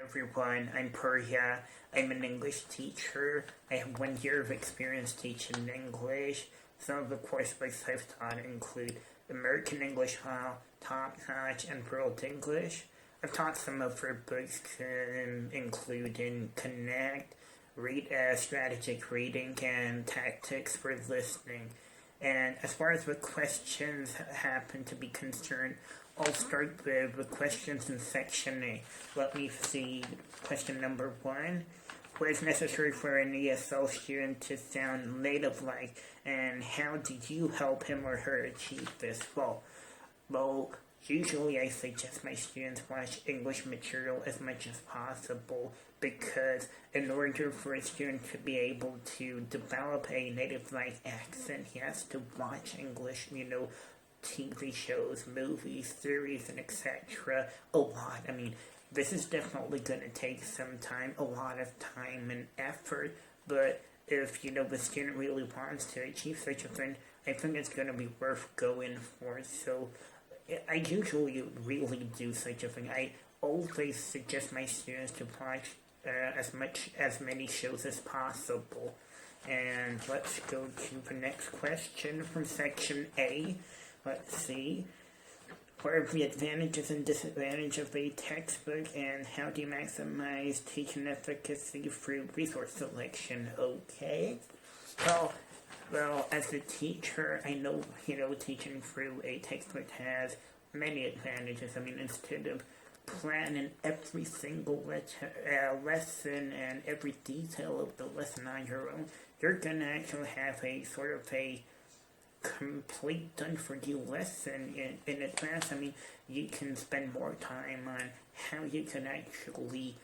Everyone, I'm Purya. I'm an English teacher. I have 1 year of experience teaching English. Some of the course books I've taught include American English Hall, Top Notch, and World English. I've taught some of her books, including Connect, Strategic Reading, and Tactics for Listening. And as far as the questions happen to be concerned, I'll start with the questions in section A. Let me see question number 1. What is necessary for an ESL student to sound native-like, and how did you help him or her achieve this? Well, usually I suggest my students watch English material as much as possible because in order for a student to be able to develop a native-like accent, he has to watch English, TV shows, movies, series, and etc. a lot. I mean, this is definitely going to take some time, a lot of time and effort, but if, the student really wants to achieve such a thing, I think it's going to be worth going for. So I usually really do such a thing. I always suggest my students to watch as many shows as possible. And let's go to the next question from section A. Let's see. What are the advantages and disadvantages of a textbook, and how do you maximize teaching efficacy through resource selection? Okay. Well, as a teacher, I know, teaching through a textbook has many advantages. I mean, instead of planning every single lesson and every detail of the lesson on your own, you're going to actually have a sort of a complete done-for-you lesson in advance. I mean, you can spend more time on how you can actually,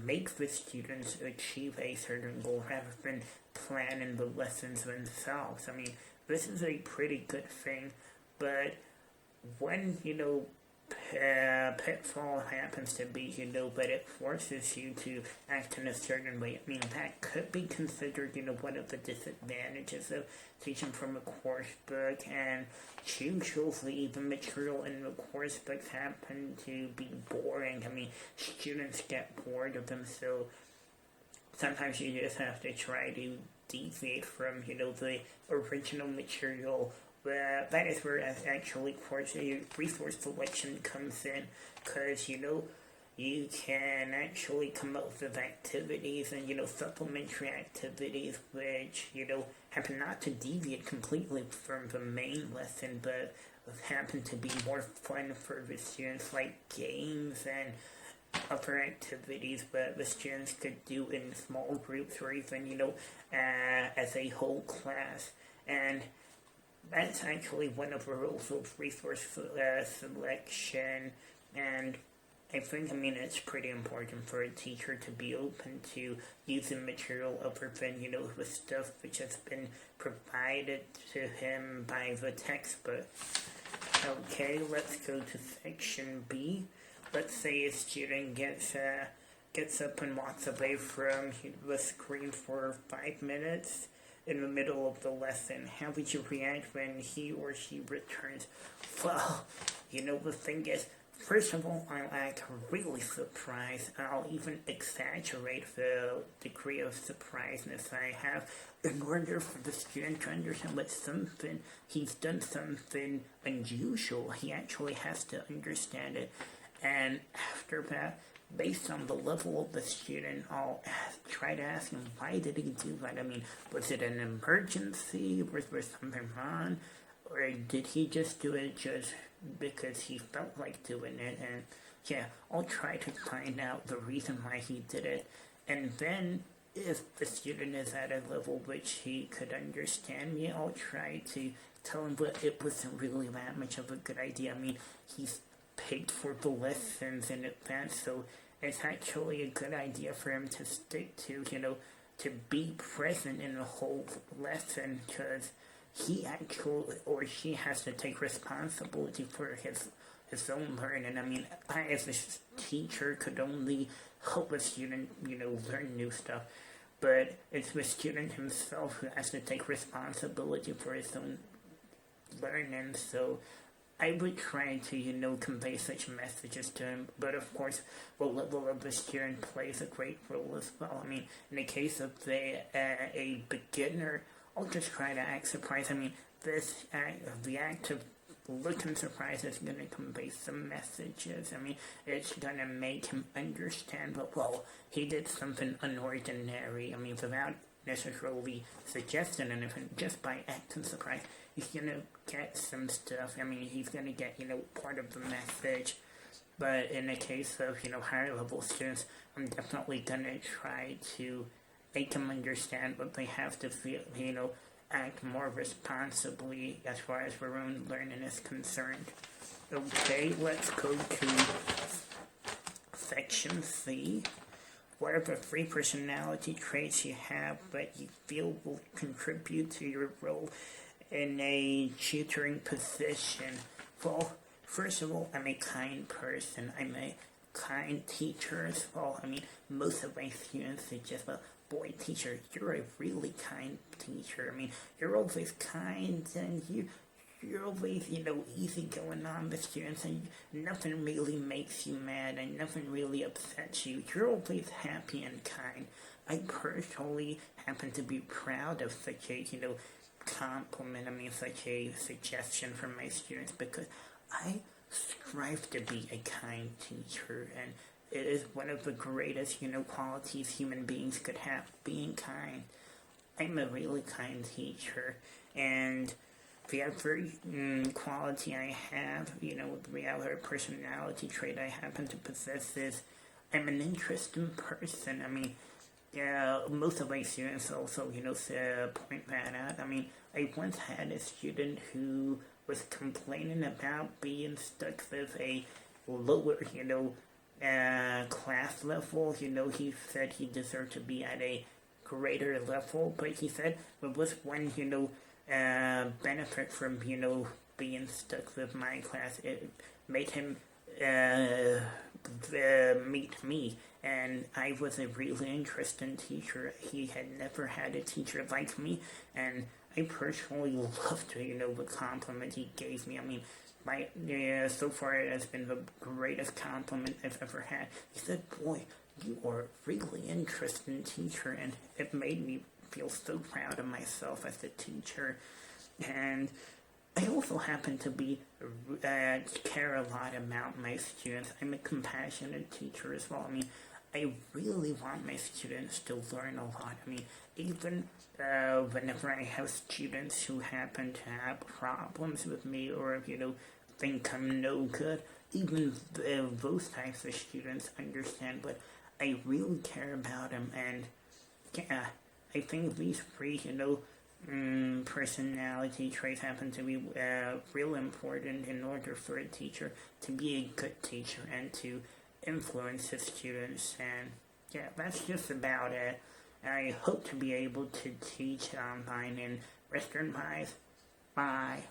make the students achieve a certain goal rather than planning the lessons themselves. I mean, this is a pretty good thing, but when, pitfall happens to be, but it forces you to act in a certain way. I mean, that could be considered, one of the disadvantages of teaching from a course book, and usually the material in the course books happen to be boring. I mean, students get bored of them, so sometimes you just have to try to deviate from, the original material. That is where actually resource selection comes in, because you can actually come up with activities and supplementary activities which happen not to deviate completely from the main lesson, but happen to be more fun for the students, like games and other activities that the students could do in small groups or even as a whole class. And that's actually one of the rules of resource selection, and I think, it's pretty important for a teacher to be open to using material other than, the stuff which has been provided to him by the textbook. Okay, let's go to section B. Let's say a student gets up and walks away from the screen for 5 minutes in the middle of the lesson. How would you react when he or she returns? Well, the thing is, first of all, I'll act really surprised. I'll even exaggerate the degree of surpriseness I have in order for the student to understand that he's done something unusual. He actually has to understand it. And after that, based on the level of the student, I'll try to ask him, why did he do that? I mean, was it an emergency? Was there something wrong? Or did he just do it just because he felt like doing it? And yeah, I'll try to find out the reason why he did it. And then, if the student is at a level which he could understand me, I'll try to tell him that it wasn't really that much of a good idea. I mean, he's paid for the lessons in advance, so it's actually a good idea for him to stick to, to be present in the whole lesson, because he actually, or she has to take responsibility for his own learning. I mean, I as a teacher could only help a student, learn new stuff, but it's the student himself who has to take responsibility for his own learning, so I would try to, convey such messages to him, but of course, the level of the student plays a great role as well. I mean, in the case of a beginner, I'll just try to act surprised. I mean, the act of looking surprised is going to convey some messages. I mean, it's going to make him understand that, well, he did something unordinary. I mean, without necessarily suggesting anything, just by acting surprised, he's going to get some stuff. I mean, he's going to get, part of the message. But in the case of, higher level students, I'm definitely going to try to make them understand what they have to feel, act more responsibly as far as their own learning is concerned. Okay, let's go to section C. What are the 3 personality traits you have that you feel will contribute to your role in a tutoring position? Well, first of all, I'm a kind person. I'm a kind teacher as well. I mean, most of my students suggest, well, boy, teacher, you're a really kind teacher. I mean, you're always kind, and you're always, easy going on with students, and nothing really makes you mad, and nothing really upsets you. You're always happy and kind. I personally happen to be proud of such a, compliment, such a suggestion from my students, because I strive to be a kind teacher, and it is one of the greatest, qualities human beings could have, being kind. I'm a really kind teacher, and the other quality I have, the other personality trait I happen to possess is I'm an interesting person. I mean, most of my students also, point that out. I mean, I once had a student who was complaining about being stuck with a lower, class level. He said he deserved to be at a greater level, but he said there was one, benefit from, being stuck with my class. It made him meet me, and I was a really interesting teacher. He had never had a teacher like me, and I personally loved, the compliment he gave me. I mean, so far it has been the greatest compliment I've ever had. He said, boy, you are a really interesting teacher, and it made me feel so proud of myself as a teacher. And I also happen to be, care a lot about my students. I'm a compassionate teacher as well. I mean, I really want my students to learn a lot. I mean, even whenever I have students who happen to have problems with me, or, think I'm no good, even those types of students understand, but I really care about them, and yeah, I think these 3, personality traits happen to be real important in order for a teacher to be a good teacher and to influence his students. And yeah, that's just about it. I hope to be able to teach online in Western Mass. Bye.